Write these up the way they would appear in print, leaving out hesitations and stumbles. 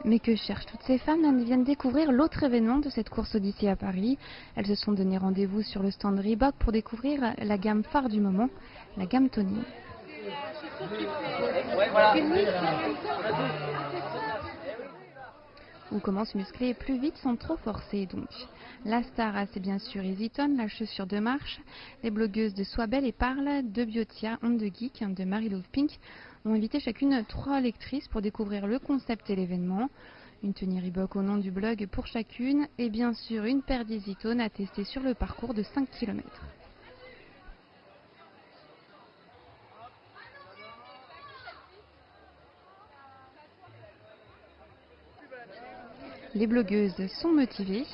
Mais que cherchent toutes ces femmes? Elles viennent découvrir l'autre événement de cette course Odyssée à Paris. Elles se sont donné rendez-vous sur le stand Reebok pour découvrir la gamme phare du moment, la gamme Tony. Ou comment se muscler plus vite sans trop forcer donc. La star, c'est bien sûr EasyTone, la chaussure de marche. Les blogueuses de Sois Belle et Parle, de Biotia, On The Geek, de Marie Love Pink ont invité chacune 3 lectrices pour découvrir le concept et l'événement. Une tenue Reebok au nom du blog pour chacune et bien sûr une paire d'EasyTone à tester sur le parcours de 5 km. Les blogueuses sont motivées,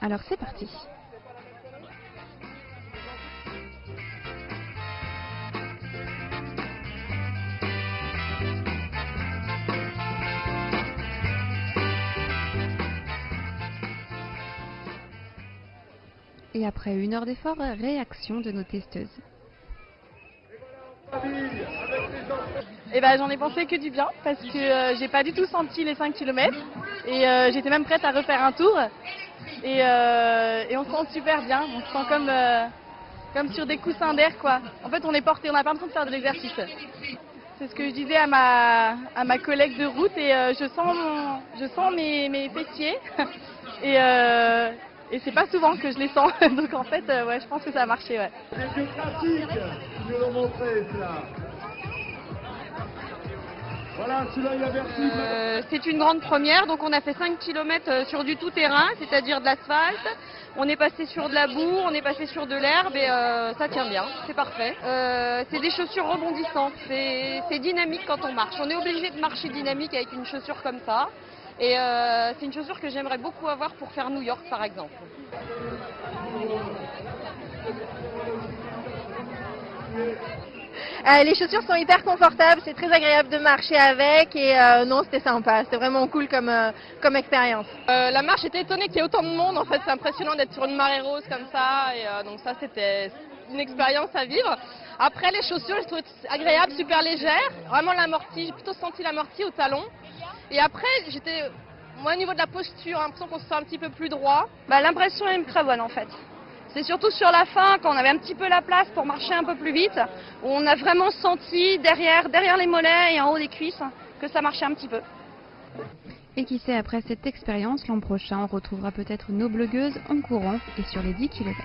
alors c'est parti. Et après 1 heure d'effort, réaction de nos testeuses. Et ben, j'en ai pensé que du bien parce que j'ai pas du tout senti les 5 km et j'étais même prête à refaire un tour et on se sent super bien, on se sent comme sur des coussins d'air quoi. En fait on est porté, on n'a pas l'impression de faire de l'exercice. C'est ce que je disais à ma collègue de route et je sens mes fessiers et c'est pas souvent que je les sens donc en fait ouais, je pense que ça a marché ouais. C'est pratique, ils nous l'ont montré cela. Voilà, celui-là il avertit. C'est une grande première, donc on a fait 5 km sur du tout-terrain, c'est-à-dire de l'asphalte. On est passé sur de la boue, on est passé sur de l'herbe et ça tient bien, c'est parfait. C'est des chaussures rebondissantes, c'est dynamique quand on marche. On est obligé de marcher dynamique avec une chaussure comme ça. Et c'est une chaussure que j'aimerais beaucoup avoir pour faire New York par exemple. Les chaussures sont hyper confortables, c'est très agréable de marcher avec et non, c'était sympa, c'était vraiment cool comme expérience. La marche, j'étais étonnée qu'il y ait autant de monde, en fait c'est impressionnant d'être sur une marée rose comme ça et donc ça c'était une expérience à vivre. Après les chaussures, je trouvais agréables, super légères, vraiment l'amorti, j'ai plutôt senti l'amorti au talon. Et après moi au niveau de la posture, j'ai l'impression qu'on se sent un petit peu plus droit. L'impression est très bonne en fait. C'est surtout sur la fin, quand on avait un petit peu la place pour marcher un peu plus vite, où on a vraiment senti derrière les mollets et en haut des cuisses que ça marchait un petit peu. Et qui sait, après cette expérience, l'an prochain, on retrouvera peut-être nos blogueuses en courant et sur les 10 km.